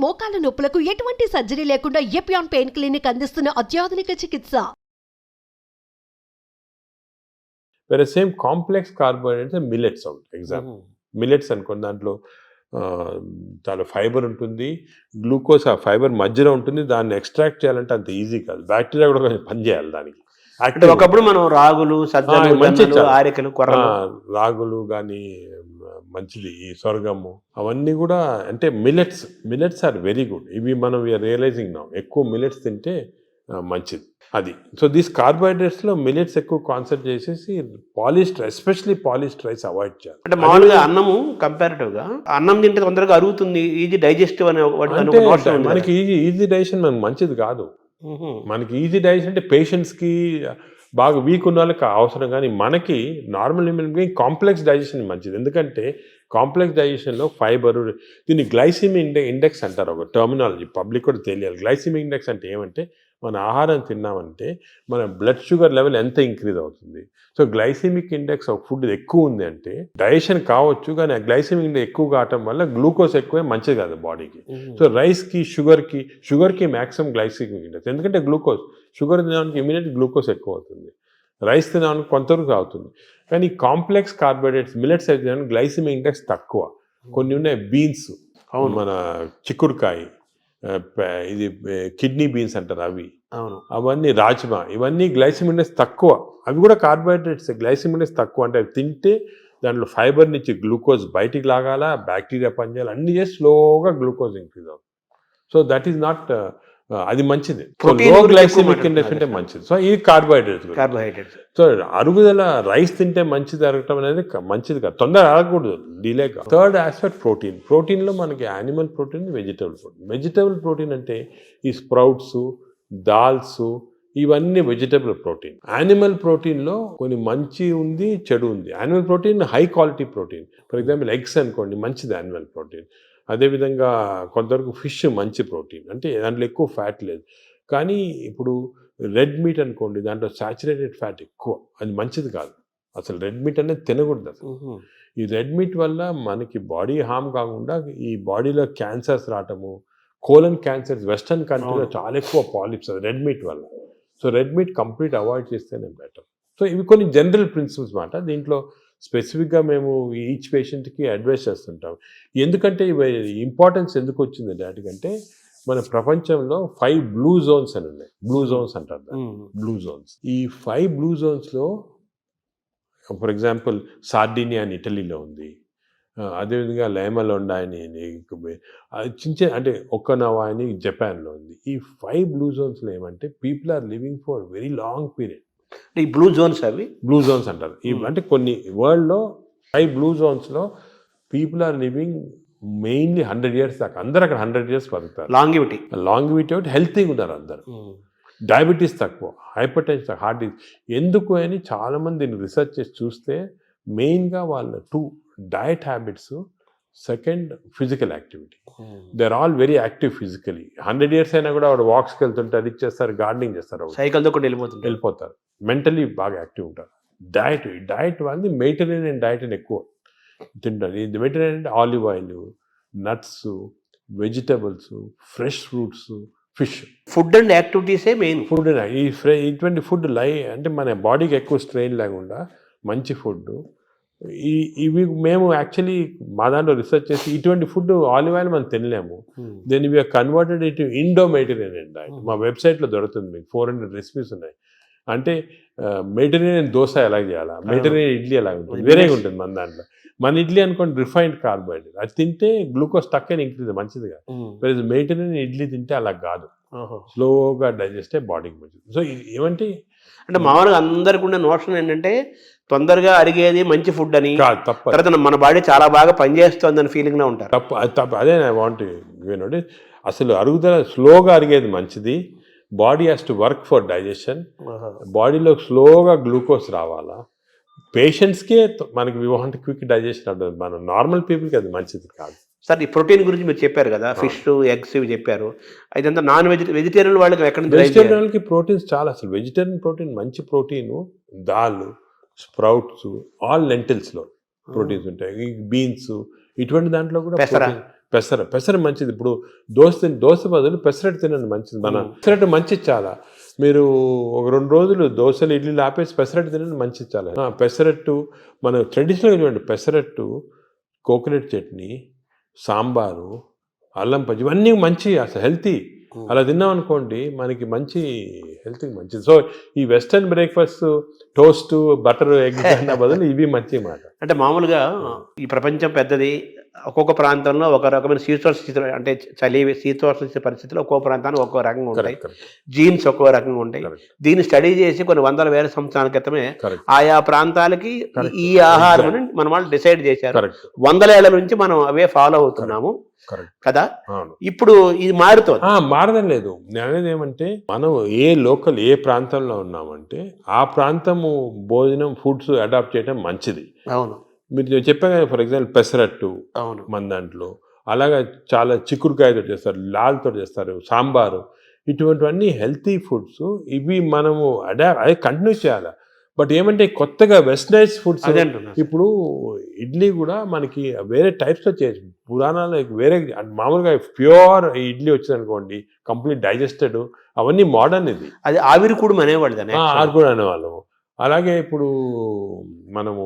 మోకాల నొప్పులకు ఎటువంటి సర్జరీ లేకుండా ఎపియాన్ పెయిన్ క్లినిక్ అందిస్తున్న అత్యాధునిక చికిత్స. వేరే సేమ్ కాంప్లెక్స్ కార్బోహైడ్రేట్స్ మిల్లెట్స్ ఉంటాయి. ఎగ్జాంపుల్ మిల్లెట్స్ అనుకోండి, దాంట్లో చాలా ఫైబర్ ఉంటుంది, గ్లూకోజ్ ఆ ఫైబర్ మధ్యలో ఉంటుంది. దాన్ని ఎక్స్ట్రాక్ట్ చేయాలంటే అంత ఈజీ కాదు, బ్యాక్టీరియా కూడా కొంచెం పనిచేయాలి దానికి. అంటే ఒకప్పుడు మనం రాగులు, సజ్జలు, జొన్నలు, ఆరికలు, కొర్రలు, రాగులు కానీ మంచిది, ఈ సొరగము అవన్నీ కూడా అంటే మిల్లెట్స్ ఆర్ వెరీ గుడ్. ఇవి మనం రియలైజింగ్ నా ఎక్కువ మిల్లెట్స్ తింటే మంచిది అది. సో దీస్ కార్బోహైడ్రేట్స్లో మిల్లెట్స్ ఎక్కువ కాన్సన్ట్రేట్ చేసేసి polished, especially polished rice avoid చేయాలి. అంటే మామూలుగా అన్నము కంపారిటివ్గా అన్నం తింటే తొందరగా అరుగుతుంది, ఈజీ డైజెస్టివ్ అనే మనకి ఈజీ డైజెషన్ మనకు మంచిది కాదు. మనకి ఈజీ డైజెషన్ అంటే పేషెంట్స్కి బాగా వీక్ ఉన్న వాళ్ళకి అవసరం, కానీ మనకి normal human being complex digestion మంచిది. ఎందుకంటే కాంప్లెక్స్ డైజెషన్లో ఫైబర్, దీన్ని గ్లైసిమిక్ ఇండెక్స్ అంటారు, ఒక టర్మినాలజీ పబ్లిక్ కూడా తెలియాలి. గ్లైసిమిక్ ఇండెక్స్ అంటే ఏమంటే మన ఆహారం తిన్నామంటే మన బ్లడ్ షుగర్ లెవెల్ ఎంత ఇంక్రీజ్ అవుతుంది. సో గ్లైసిమిక్ ఇండెక్స్ ఒక ఫుడ్ ఎక్కువ ఉంది అంటే డైజెషన్ కావచ్చు, కానీ ఆ గ్లైసిమిక్ ఇండెక్స్ ఎక్కువ కావటం వల్ల గ్లూకోజ్ ఎక్కువే మంచిది కాదు బాడీకి. సో రైస్కి, షుగర్కి మ్యాక్సిమం గ్లైసిమిక్ ఇండెక్స్, ఎందుకంటే షుగర్ తినడానికి ఇమీడియట్ గ్లూకోజ్ ఎక్కువ అవుతుంది, రైస్ తినడానికి కొంతవరకు అవుతుంది. కానీ కాంప్లెక్స్ కార్బోహైడ్రేట్స్ మిల్లెట్స్ అయితే గ్లైసిమిక్ ఇండెక్స్ తక్కువ. కొన్ని ఉన్నాయి బీన్స్, మన చిక్కుడుకాయ, ఇది కిడ్నీ బీన్స్ అంటారు అవి, అవన్నీ రాజ్మా, ఇవన్నీ గ్లైసిమిక్ ఇండెక్స్ తక్కువ. అవి కూడా కార్బోహైడ్రేట్స్, గ్లైసిమిక్ ఇండెక్స్ తక్కువ. అంటే అవి తింటే దాంట్లో ఫైబర్ నుంచి గ్లూకోజ్ బయటికి లాగాల, బ్యాక్టీరియా పనిచేయాలి, అన్ని చేసి స్లోగా గ్లూకోజ్ ఇంక్రీజ్ అవుతుంది. సో దట్ ఈస్ నాట్, అది మంచిది. లో గ్లైసిమిక్ ఇండెక్స్ అంటే మంచిది. సో ఇది కార్బోహైడ్రేట్స్. సో అరుగుదల రైస్ తింటే మంచిది, అరగటం అనేది మంచిది కాదు, తొందరగా అరగకూడదు, డిలేగా. థర్డ్ ఆస్పెక్ట్ ప్రోటీన్లో మనకి యానిమల్ ప్రోటీన్, వెజిటబుల్ ప్రోటీన్ అంటే ఈ స్ప్రౌట్స్, దాల్స్, ఇవన్నీ వెజిటబుల్ ప్రోటీన్. యానిమల్ ప్రోటీన్లో కొన్ని మంచి ఉంది, చెడు ఉంది. Animal protein high quality protein, for example eggs అనుకోండి, మంచిది యానిమల్ ప్రోటీన్. అదేవిధంగా కొంతవరకు ఫిష్ మంచి ప్రోటీన్, అంటే దాంట్లో ఎక్కువ ఫ్యాట్ లేదు. కానీ ఇప్పుడు రెడ్ మీట్ అనుకోండి, దాంట్లో సాచురేటెడ్ ఫ్యాట్ ఎక్కువ, అది మంచిది కాదు. అసలు రెడ్ మీట్ అనేది తినకూడదు అసలు. ఈ రెడ్ మీట్ వల్ల మనకి బాడీ హార్మ్ కాకుండా ఈ బాడీలో క్యాన్సర్స్ రావటము, కోలన్ క్యాన్సర్స్ వెస్టర్న్ కంట్రీలో చాలా ఎక్కువ పాలిప్స్ అది రెడ్ మీట్ వల్ల. So red meat complete avoid చేస్తేనే బెటర్. సో ఇవి కొన్ని జనరల్ ప్రిన్సిపల్స్ మాట. దీంట్లో స్పెసిఫిక్గా మేము ఈచ్ పేషెంట్కి అడ్వైస్ చేస్తుంటాం. ఎందుకంటే ఇవి ఇంపార్టెన్స్ ఎందుకు వచ్చింది వాటికంటే, మన ప్రపంచంలో 5 బ్లూ జోన్స్ అని ఉన్నాయి. బ్లూ జోన్స్ అంటారు దాన్ని, బ్లూ జోన్స్. ఈ 5 బ్లూ జోన్స్లో ఫర్ ఎగ్జాంపుల్ సార్డినియా అని ఇటలీలో ఉంది, అదేవిధంగా లైమలోండా అని చిన్న అంటే ఒక్కనవా అని జపాన్లో ఉంది. ఈ 5 బ్లూ జోన్స్లో ఏమంటే people are living for very long period. ఈ బ్లూ జోన్స్, అవి బ్లూ జోన్స్ అంటారు. అంటే కొన్ని వరల్డ్లో 5 బ్లూ జోన్స్లో people are living mainly 100 years దాకా. అందరు అక్కడ 100 years బతుకుతారు. లాంగివిటీ ఒకటి, హెల్తీగా ఉన్నారు అందరు. డయాబెటీస్ తక్కువ, హైపర్ టెన్షన్ తక్కువ, హార్ట్ డిసీజ్. ఎందుకు అని చాలామంది రీసెర్చ్ చేసి చూస్తే మెయిన్గా వాళ్ళ 2 diet habits, second physical activity. They are all very active physically. 100 years అయినా కూడా వాడు వాక్స్కి వెళ్తుంటే అది చేస్తారు, గార్డెనింగ్ చేస్తారు, సైకిల్తో కూడా వెళ్ళిపోతారు. మెంటలీ బాగా యాక్టివ్ ఉంటారు. డయట్ వాళ్ళది మెడిటరేనియన్ డయట్ అని ఎక్కువ తింటారు. ఇది మెడిటరేనియన్ అంటే olive oil, nuts, vegetables, fresh fruits, fish. Food and యాక్టివిటీసే మెయిన్. ఫుడ్ ఇటువంటి ఫుడ్ అంటే మన బాడీకి ఎక్కువ స్ట్రెయిన్ లేకుండా మంచి ఫుడ్. ఇవి మేము యాక్చువల్లీ మా దాంట్లో రీసెర్చ్ చేసి ఇటువంటి ఫుడ్ ఆలివ్ ఆయిల్ మనం తినలేము. దెన్ ఇవి కన్వర్టెడ్ ఇటు ఇండో మెడిటరేనియన్ డయట్. మా వెబ్సైట్లో దొరుకుతుంది, మీకు 400 రెసిపీస్ ఉన్నాయి. అంటే మెడిటరేనియన్ దోశ ఎలా చేయాలా, మెడిటరేనియన్ ఇడ్లీ ఎలా ఉంటుంది, వేరేగా ఉంటుంది మన దాంట్లో. మన ఇడ్లీ అనుకోండి రిఫైన్డ్ కార్బోహైడ్రేట్, అది తింటే గ్లూకోజ్ తక్కువ ఇంక్రీజ్ మంచిదిగా. మెడిటరేనియన్ ఇడ్లీ తింటే అలా కాదు, స్లోగా డైజెస్ట్ అయ్యి బాడీకి మంచిది. సో ఏమంటే అంటే మామూలుగా అందరికి ఉన్న నోషన్ ఏంటంటే తొందరగా అరిగేది మంచి ఫుడ్ అని, తర్వాత మన బాడీ చాలా బాగా పనిచేస్తుంది అని ఫీలింగ్ లో ఉంటారు. తప్పు. అదే ఐ వాంట్ యూనోటి, అసలు అరుగుదల స్లోగా అరిగేది మంచిది. Body has to work for digestion. బాడీలో స్లోగా గ్లూకోజ్ రావాలా. పేషెంట్స్కే మనకి వి వాంట్ క్విక్ డైజెషన్ ఉంటుంది, మన నార్మల్ పీపుల్కి అది మంచిది కాదు. సార్ ఈ ప్రోటీన్ గురించి మీరు చెప్పారు కదా, ఫిష్, ఎగ్స్ ఇవి చెప్పారు. ఇదంతా నాన్ వెజిటేరియన్ వాళ్ళకి ఎక్కడ? వెజిటేరియన్ వాళ్ళకి ప్రోటీన్స్ చాలా, అసలు వెజిటేరియన్ ప్రోటీన్ మంచి ప్రోటీను దాల్, స్ప్రౌట్స్, ఆల్ లెంటిల్స్లో ప్రోటీన్స్ ఉంటాయి. ఈ బీన్స్ ఇటువంటి దాంట్లో కూడా పెసర మంచిది. ఇప్పుడు దోశ బదులు పెసరట్టు తినండి, మంచిది. పెసరట్టు మంచిది చాలా. మీరు ఒక 2 రోజులు దోశలు ఇడ్లీలు ఆపేసి పెసరట్టు తినండి, మంచిది చాలా. పెసరట్టు మన ట్రెడిషనల్గా చూడండి, పెసరట్టు, కోకోనట్ చట్నీ, సాంబారు, అల్లం పచ్చి, ఇవన్నీ మంచి, అసలు హెల్తీ. అలా తిన్నాం అనుకోండి మనకి మంచి హెల్త్కి మంచిది. సో ఈ western breakfast toast butter egg అన్న బదులు ఇవి మంచి మాట. అంటే మామూలుగా ఈ ప్రపంచం పెద్దది, ఒక్కొక్క ప్రాంతంలో ఒక రకమైన శీతోష్ణ స్థితిలో, అంటే శీతోష్ణ పరిస్థితుల్లో ఒక్కో ప్రాంతానికి ఒక్కో రకంగా ఉంటాయి, జీన్స్ ఒక్కో రకంగా ఉంటాయి. దీన్ని స్టడీ చేసి కొన్ని వందల వేల సంవత్సరాల క్రితమే ఆయా ప్రాంతాలకి ఈ ఆహారం మన వాళ్ళు డిసైడ్ చేశారు. 100 ఏళ్ల నుంచి మనం అవే ఫాలో అవుతున్నాము కదా. ఇప్పుడు ఇది మారడం లేదు. నేను అనేది ఏమంటే, మనం ఏ ప్రాంతంలో ఉన్నామంటే ఆ ప్రాంతము భోజనం ఫుడ్స్ అడాప్ట్ చేయడం మంచిది. అవును, మీరు చెప్పాను కదా, ఫర్ ఎగ్జాంపుల్ పెసరట్టు మన దాంట్లో, అలాగా చాలా చిక్కుడుకాయతో చేస్తారు, లాల్తో చేస్తారు, సాంబారు, ఇటువంటివన్నీ హెల్తీ ఫుడ్స్. ఇవి మనము అదే కంటిన్యూ చేయాలి. బట్ ఏమంటే కొత్తగా వెస్టర్నైజ్ ఫుడ్స్, ఇప్పుడు ఇడ్లీ కూడా మనకి వేరే టైప్స్లో చేయొచ్చు. పురాణాలు వేరే, మామూలుగా ప్యూర్ ఇడ్లీ వచ్చింది అనుకోండి, కంప్లీట్ డైజెస్టెడ్, అవన్నీ మోడర్న్. ఇది అది ఆవిరికూడు అనేవాళ్ళు, ఆవిరికూడు అనేవాళ్ళము. అలాగే ఇప్పుడు మనము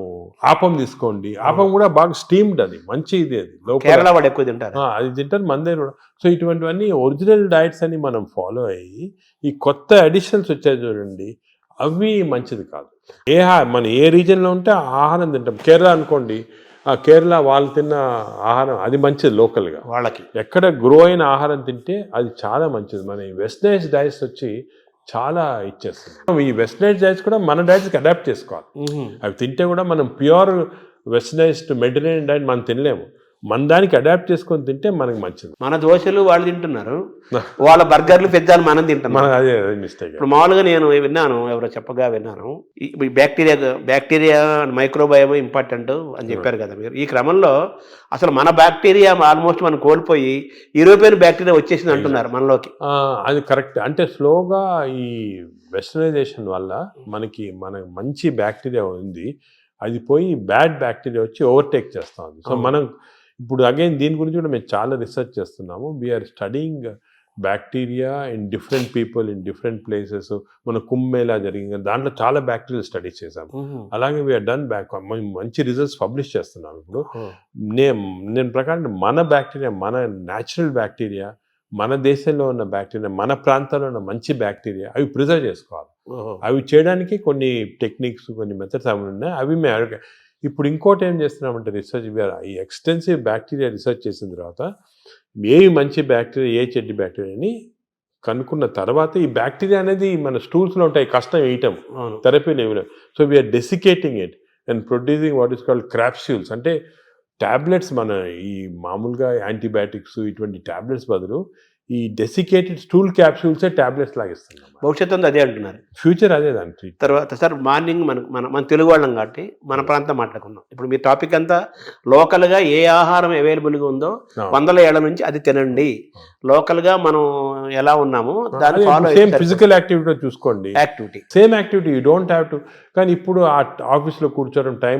ఆపం తీసుకోండి, ఆపం కూడా బాగా స్టీమ్డ్, అది మంచి ఇది. అది కేరళ వాళ్ళు ఎక్కువ తింటారు, అది తింటారు మన దగ్గర కూడా. సో ఇటువంటివన్నీ ఒరిజినల్ డైట్స్ అని మనం ఫాలో అయ్యి, ఈ కొత్త అడిషన్స్ వచ్చాయి చూడండి, అవి మంచిది కాదు. మన ఏ రీజన్లో ఉంటే ఆ ఆహారం తింటాం. కేరళ అనుకోండి, ఆ కేరళ వాళ్ళు తిన్న ఆహారం అది మంచిది లోకల్గా. వాళ్ళకి ఎక్కడ గ్రో అయిన ఆహారం తింటే అది చాలా మంచిది. మన ఈ వెస్టర్నైజ్ డైట్స్ వచ్చి చాలా ఇచ్చేస్తుంది. ఈ వెస్టర్నైజ్ డైట్స్ కూడా మన డైట్స్కి అడాప్ట్ చేసుకోవాలి. అవి తింటే కూడా మనం ప్యూర్ వెస్టర్నైజ్డ్ మెడిటరేనియన్ డైట్ మనం తినలేము. మన దానికి అడాప్ట్ చేసుకొని తింటే మనకి మంచిది. మన దోశలు వాళ్ళు తింటున్నారు, వాళ్ళ బర్గర్లు పిజ్జాలు మనం తింటున్నాం. అదే మిస్టేక్. ఇప్పుడు మామూలుగా నేను విన్నాను, ఎవరో చెప్పగా విన్నాను, ఈ బ్యాక్టీరియా మైక్రోబయోమ్ ఇంపార్టెంట్ అని చెప్పారు కదా మీరు. ఈ క్రమంలో అసలు మన బ్యాక్టీరియా ఆల్మోస్ట్ మనం కోల్పోయి యూరోపియన్ బ్యాక్టీరియా వచ్చేసింది అంటున్నారు మనలోకి. అది కరెక్ట్. అంటే స్లోగా ఈ వెస్టర్నైజేషన్ వల్ల మనకి మంచి బ్యాక్టీరియా ఉంది, అది పోయి బ్యాడ్ బ్యాక్టీరియా వచ్చి ఓవర్టేక్ చేస్తూ ఉంది. సో మనం ఇప్పుడు అగైన్ దీని గురించి కూడా మేము చాలా రీసెర్చ్ చేస్తున్నాము. We are studying bacteria in different people in different places. మన కుంభమేళా జరిగింది, దాంట్లో చాలా బ్యాక్టీరియల్ స్టడీస్ చేసాము. అలాగే వీఆర్ డన్ మంచి రిజల్ట్స్ పబ్లిష్ చేస్తున్నాము. ఇప్పుడు నేను ప్రకారం మన బ్యాక్టీరియా, మన న్యాచురల్ బ్యాక్టీరియా, మన దేశంలో ఉన్న బ్యాక్టీరియా, మన ప్రాంతాల్లో ఉన్న మంచి బ్యాక్టీరియా, అవి ప్రిజర్వ్ చేసుకోవాలి. అవి చేయడానికి కొన్ని టెక్నిక్స్, కొన్ని మెథడ్స్ అవి ఉన్నాయి. అవి మేము ఇప్పుడు ఇంకోటి ఏం చేస్తున్నామంటే రీసెర్చ్, ఈ ఎక్స్టెన్సివ్ బ్యాక్టీరియా రీసెర్చ్ చేసిన తర్వాత ఏవి మంచి బ్యాక్టీరియా, ఏ చెడ్డ బ్యాక్టీరియా అని కనుక్కున్న తర్వాత, ఈ బ్యాక్టీరియా అనేది మన స్టూల్స్లో ఉంటాయి, కష్టం వేయటం, థెరపీలు ఏమి లేవు. So we are desiccating it and producing what is called capsules. అంటే ట్యాబ్లెట్స్, మన ఈ మామూలుగా యాంటీబయాటిక్స్ ఇటువంటి ట్యాబ్లెట్స్ బదులు ఈ డెసికేటెడ్ స్టూల్ క్యాప్సూల్సే ట్యాబ్లెట్స్ లాగా ఇస్తున్నాం. భవిష్యత్తు అదే అంటున్నారు, ఫ్యూచర్ అదే దానికి. తర్వాత సార్ మార్నింగ్ మన తెలుగు వాళ్ళం కాబట్టి మన ప్రాంతం మాట్లాడుకున్నాం. ఇప్పుడు మీ టాపిక్ అంతా లోకల్గా ఏ ఆహారం అవైలబుల్గా ఉందో 100 ఏళ్ల నుంచి అది తినండి. లోకల్గా మనం ఎలా ఉన్నామో దాన్ని ఫాలో. సేమ్ ఫిజికల్ యాక్టివిటీ చూసుకోండి, same activity you don't have to. కానీ ఇప్పుడు ఆ ఆఫీస్లో కూర్చోవడం టైం